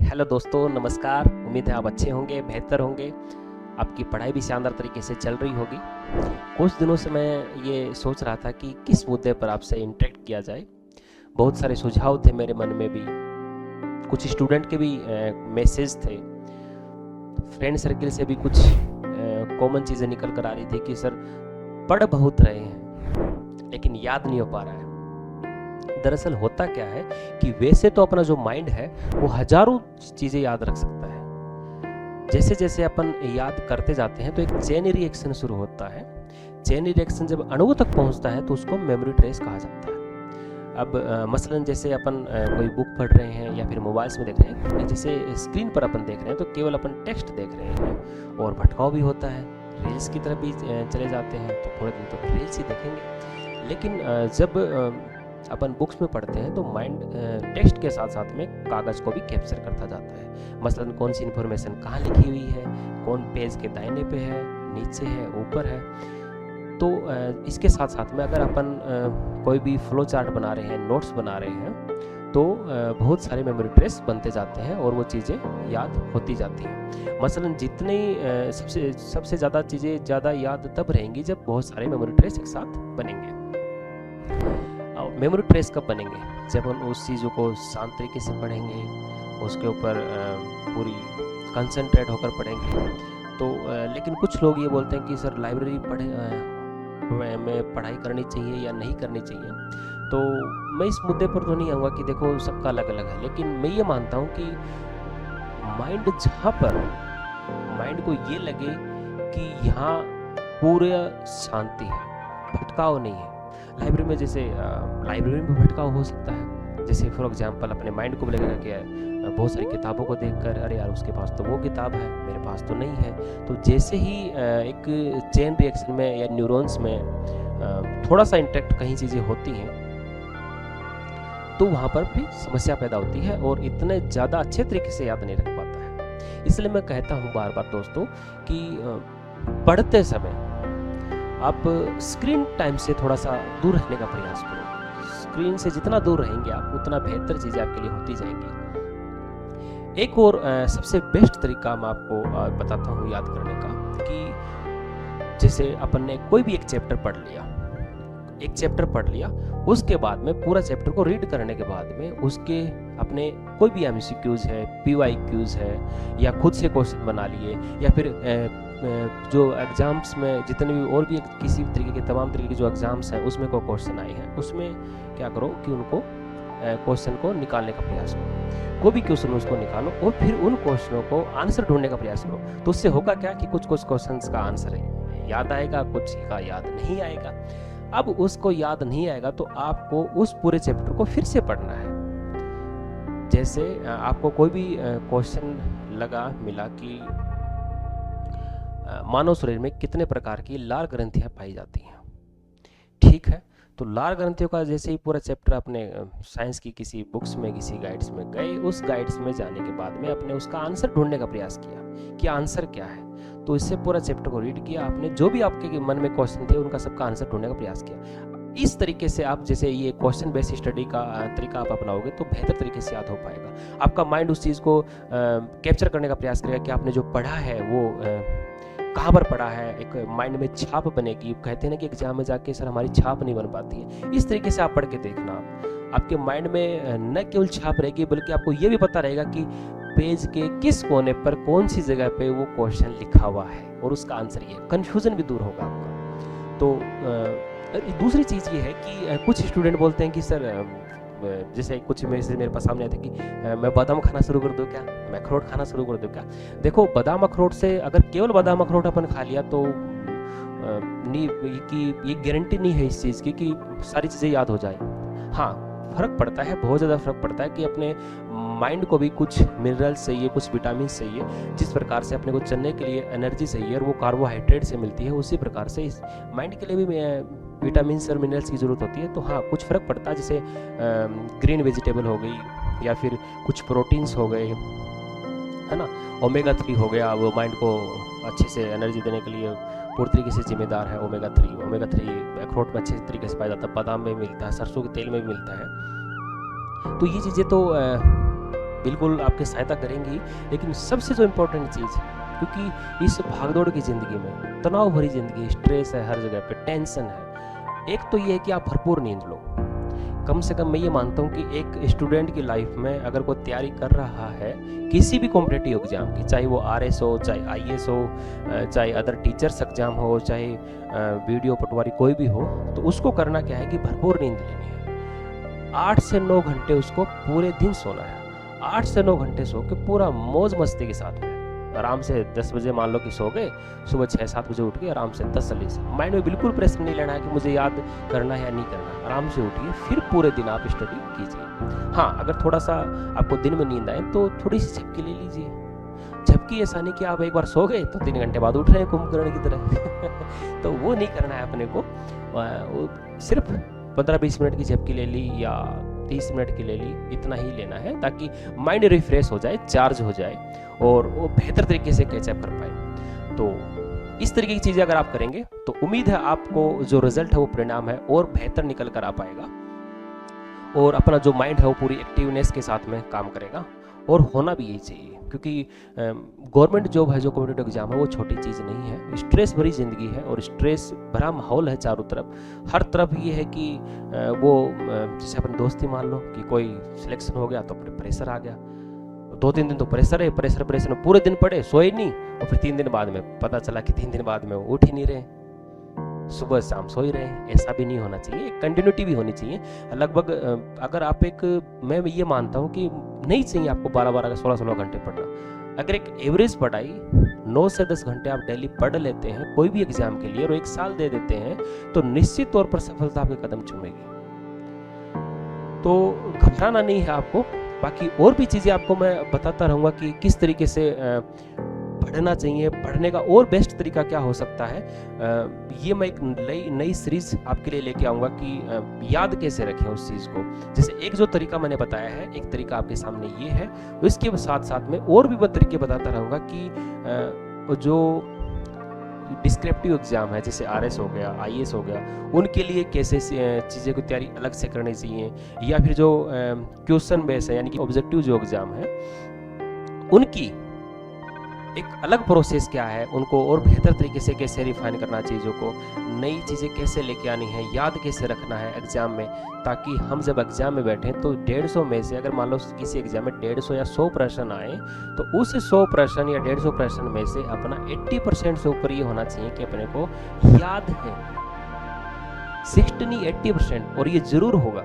Hello दोस्तों, नमस्कार। उम्मीद है आप अच्छे होंगे, बेहतर होंगे। आपकी पढ़ाई भी शानदार तरीके से चल रही होगी। कुछ दिनों से मैं ये सोच रहा था कि किस मुद्दे पर आपसे इंटरेक्ट किया जाए। बहुत सारे सुझाव थे मेरे मन में भी, कुछ स्टूडेंट के भी मैसेज थे, फ्रेंड सर्किल से भी कुछ कॉमन चीज़ें निकल कर आ रही थी कि सर पढ़ बहुत रहे हैं लेकिन याद नहीं हो पा रहा है। दरअसल होता क्या है कि वैसे तो अपना जो माइंड है वो हजारों चीज़ें याद रख सकता है। जैसे जैसे अपन याद करते जाते हैं तो एक चेन रिएक्शन शुरू होता है। चेन रिएक्शन जब अणुओं तक पहुंचता है तो उसको मेमोरी ट्रेस कहा जाता है। अब मसलन जैसे अपन कोई बुक पढ़ रहे हैं या फिर मोबाइल्स में देख रहे हैं, जैसे स्क्रीन पर अपन देख रहे हैं तो केवल अपन टेक्स्ट देख रहे हैं और भटकाव भी होता है। रील्स की तरफ भी चले जाते हैं तो थोड़े दिन तो रील्स ही देखेंगे। लेकिन जब अपन बुक्स में पढ़ते हैं तो माइंड टेक्स्ट के साथ साथ में कागज़ को भी कैप्चर करता जाता है। मसलन कौन सी इन्फॉर्मेशन कहाँ लिखी हुई है, कौन पेज के दाहिने पे है, नीचे है, ऊपर है। तो इसके साथ साथ में अगर अपन कोई भी फ्लो चार्ट बना रहे हैं, नोट्स बना रहे हैं तो बहुत सारे मेमोरी ट्रेस बनते जाते हैं और वो चीज़ें याद होती जाती हैं। मसलन जितनी सबसे ज़्यादा चीज़ें ज़्यादा याद तब रहेंगी जब बहुत सारे मेमोरी ट्रेस एक साथ बनेंगे। मेमोरी ट्रेस कब बनेंगे? जब हम उस चीज़ों को शांत तरीके से पढ़ेंगे, उसके ऊपर पूरी कंसंट्रेट होकर पढ़ेंगे। तो लेकिन कुछ लोग ये बोलते हैं कि सर लाइब्रेरी में पढ़ाई करनी चाहिए या नहीं करनी चाहिए। तो मैं इस मुद्दे पर तो नहीं आऊँगा कि देखो सबका अलग अलग है, लेकिन मैं ये मानता हूँ कि माइंड जहाँ पर माइंड को ये लगे कि यहाँ पूरे शांति है, भटकाव नहीं है। लाइब्रेरी में जैसे लाइब्रेरी में भटकाव हो सकता है। जैसे फॉर एग्जांपल अपने माइंड को लगेगा कि बहुत सारी किताबों को देखकर अरे यार उसके पास तो वो किताब है, मेरे पास तो नहीं है। तो जैसे ही एक चेन रिएक्शन में या न्यूरॉन्स में थोड़ा सा इंटरेक्ट कहीं चीज़ें होती हैं तो वहाँ पर भी समस्या पैदा होती है और इतने ज़्यादा अच्छे तरीके से याद नहीं रख पाता है। इसलिए मैं कहता हूँ बार बार दोस्तों कि पढ़ते समय आप स्क्रीन टाइम से थोड़ा सा दूर रहने का प्रयास करो। स्क्रीन से जितना दूर रहेंगे आप उतना बेहतर चीज़ें आपके लिए होती जाएंगी। एक और सबसे बेस्ट तरीका मैं आपको बताता हूँ याद करने का कि जैसे अपन ने कोई भी एक चैप्टर पढ़ लिया, उसके बाद में पूरा चैप्टर को रीड करने के बाद में उसके अपने कोई भी एमसीक्यूज है, पीवाईक्यूज है या खुद से क्वेश्चन बना लिए या फिर जो एग्ज़ाम्स में जितने भी और भी किसी भी तरीके के तमाम तरीके के जो एग्ज़ाम्स हैं उसमें कोई क्वेश्चन आए हैं उसमें क्या करो कि उनको क्वेश्चन को निकालने का प्रयास करो। कोई भी क्वेश्चन उसको निकालो और फिर उन क्वेश्चनों को आंसर ढूंढने का प्रयास करो। तो उससे होगा क्या कि कुछ क्वेश्चंस का आंसर याद आएगा, कुछ का याद नहीं आएगा। अब उसको याद नहीं आएगा तो आपको उस पूरे चैप्टर को फिर से पढ़ना है। जैसे आपको कोई भी क्वेश्चन मिला कि मानव शरीर में कितने प्रकार की लार ग्रंथियां पाई जाती हैं। ठीक है, तो लार ग्रंथियों का जैसे ही पूरा चैप्टर अपने साइंस की किसी बुक्स में, किसी गाइड्स में गए, उस गाइड्स में जाने के बाद में आपने उसका आंसर ढूंढने का प्रयास किया कि आंसर क्या है। तो इससे पूरा चैप्टर को रीड किया आपने, जो भी आपके मन में क्वेश्चन थे उनका सबका आंसर ढूंढने का प्रयास किया। इस तरीके से आप जैसे ये क्वेश्चन बेस्ड स्टडी का तरीका आप अपनाओगे तो बेहतर तरीके से याद हो पाएगा। आपका माइंड उस चीज़ को कैप्चर करने का प्रयास करेगा कि आपने जो पढ़ा है वो कहाँ पर पढ़ा है। एक माइंड में छाप बनेगी। कहते हैं ना कि एग्जाम में जाके सर हमारी छाप नहीं बन पाती है। इस तरीके से आप पढ़ के देखना, आपके माइंड में न केवल छाप रहेगी बल्कि आपको ये भी पता रहेगा कि पेज के किस कोने पर कौन सी जगह पे वो क्वेश्चन लिखा हुआ है और उसका आंसर ये। कंफ्यूजन भी दूर होगा आपका। तो दूसरी चीज़ ये है कि कुछ स्टूडेंट बोलते हैं कि सर जैसे कुछ मेरे पास सामने आते कि मैं बादाम खाना शुरू कर दूं क्या, मैं अखरोट खाना शुरू कर दूं क्या। देखो बादाम अखरोट से अगर केवल बादाम अखरोट अपन खा लिया तो ये गारंटी नहीं है इस चीज़ की कि सारी चीज़ें याद हो जाए। हाँ, फर्क पड़ता है, बहुत ज़्यादा फर्क पड़ता है कि अपने माइंड को भी कुछ मिनरल्स चाहिए, कुछ विटामिन चाहिए। जिस प्रकार से अपने को चलने के लिए एनर्जी चाहिए और वो कार्बोहाइड्रेट से मिलती है, उसी प्रकार से इस माइंड के लिए भी विटामिन और मिनरल्स की ज़रूरत होती है। तो हाँ, कुछ फ़र्क पड़ता है। जैसे ग्रीन वेजिटेबल हो गई या फिर कुछ प्रोटीन्स हो गए, है ना, ओमेगा 3 हो गया, वो माइंड को अच्छे से एनर्जी देने के लिए पूरी तरीके से जिम्मेदार है। ओमेगा 3 अखरोट में अच्छे तरीके से पाया जाता है, बादाम में मिलता है, सरसों के तेल में भी मिलता है। तो ये चीज़ें तो बिल्कुल आपकी सहायता करेंगी, लेकिन सबसे जो इम्पोर्टेंट चीज़ है, क्योंकि इस भागदौड़ की ज़िंदगी में, तनाव भरी ज़िंदगी, स्ट्रेस है हर जगह पे, टेंशन है, एक तो ये है कि आप भरपूर नींद लो। कम से कम मैं ये मानता हूँ कि एक स्टूडेंट की लाइफ में अगर कोई तैयारी कर रहा है किसी भी कॉम्पिटिटिव एग्जाम की, चाहे वो RS हो, चाहे IAS हो, चाहे अदर टीचर्स एग्जाम हो, चाहे वीडियो पटवारी कोई भी हो, तो उसको करना क्या है कि भरपूर नींद लेनी है। 8 से 9 घंटे उसको पूरे दिन सोना है। 8 से 9 घंटे सो के पूरा मौज मस्ती के साथ में आराम से 10 बजे मान लो कि सो गए, सुबह 6-7 बजे उठ के आराम से तसल्ली से, माइंड में बिल्कुल प्रेशर नहीं लेना है कि मुझे याद करना है या नहीं करना। आराम से उठिए, फिर पूरे दिन आप स्टडी कीजिए। हाँ, अगर थोड़ा सा आपको दिन में नींद आए तो थोड़ी सी झपकी ले लीजिए। झपकी ऐसा नहीं कि आप एक बार सो गए तो 3 घंटे बाद उठ रहे हैं कुंभकर्ण की तरह तो वो नहीं करना है अपने को। सिर्फ 15-20 मिनट की झपकी ले ली या 30 मिनट की ले ली, इतना ही लेना है ताकि माइंड रिफ्रेश हो जाए, चार्ज हो जाए और वो बेहतर तरीके से कैचअप कर पाए। तो इस तरीके की चीज़ें अगर आप करेंगे तो उम्मीद है आपको जो रिजल्ट है, वो परिणाम है, और बेहतर निकल कर आ पाएगा और अपना जो माइंड है वो पूरी एक्टिवनेस के साथ में काम करेगा। और होना भी यही चाहिए, क्योंकि गवर्नमेंट जॉब है, जो कॉम्पिटिटिव एग्जाम है, वो छोटी चीज़ नहीं है। स्ट्रेस भरी ज़िंदगी है और स्ट्रेस भरा माहौल है चारों तरफ। हर तरफ ये है कि वो जैसे अपनी दोस्ती मान लो कि कोई सिलेक्शन हो गया तो अपने प्रेशर आ गया, 2-3 दिन तो प्रेशर है, प्रेशर में पूरे दिन पड़े, सोए नहीं, और फिर 3 दिन बाद में पता चला कि 3 दिन बाद में वो उठ ही नहीं रहे, सुबह शाम सो ही रहे। ऐसा भी नहीं होना चाहिए, कंटिन्यूटी भी होनी चाहिए। लगभग अगर आप मैं ये मानता हूँ कि नहीं चाहिए आपको 12-12 16-16 घंटे पढ़ना। अगर एक एवरेज पढ़ाई 9 से 10 घंटे आप डेली पढ़ लेते हैं कोई भी एग्जाम के लिए और 1 साल दे देते हैं, तो निश्चित तौर पर सफलता आपके कदम चूमेगी। तो घबराना नहीं है आपको। बाकी और भी चीज़ें आपको मैं बताता रहूँगा कि किस तरीके से पढ़ना चाहिए। पढ़ने का और बेस्ट तरीका क्या हो सकता है, ये मैं एक नई सीरीज आपके लिए लेके आऊँगा कि याद कैसे रखें उस चीज़ को। जैसे एक जो तरीका मैंने बताया है, एक तरीका आपके सामने ये है, इसके साथ साथ में और भी मैं तरीके बताता रहूँगा कि जो डिस्क्रिप्टिव एग्जाम है, जैसे RS हो गया, IAS हो गया, उनके लिए कैसे चीज़ें की तैयारी अलग से करनी चाहिए, या फिर जो क्वेश्चन बेस है यानी कि ऑब्जेक्टिव जो एग्जाम है, उनकी एक अलग प्रोसेस क्या है, उनको और बेहतर तरीके से कैसे रिफाइन करना चीज़ों को, नई चीज़ें कैसे लेके आनी है, याद कैसे रखना है एग्जाम में, ताकि हम जब एग्जाम में बैठें तो 150 में से अगर मान लो किसी एग्जाम में 150 या 100 प्रश्न आए, तो उस 100 प्रश्न या 150 प्रश्न में से अपना 80% से ऊपर ये होना चाहिए कि अपने को याद है। 60 नहीं 80%, और ये जरूर होगा।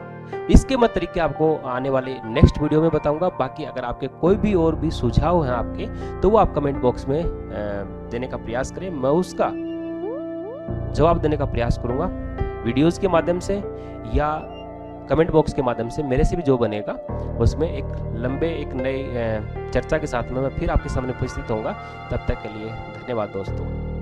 इसके मैं तरीके आपको आने वाले नेक्स्ट वीडियो में बताऊंगा। बाकी अगर आपके कोई भी और भी सुझाव हैं आपके, तो वो आप कमेंट बॉक्स में देने का प्रयास करें, मैं उसका जवाब देने का प्रयास करूंगा, वीडियोस के माध्यम से या कमेंट बॉक्स के माध्यम से। मेरे से भी जो बनेगा उसमें एक नए चर्चा के साथ में मैं फिर आपके सामने उपस्थित होऊंगा। तब तक के लिए धन्यवाद दोस्तों।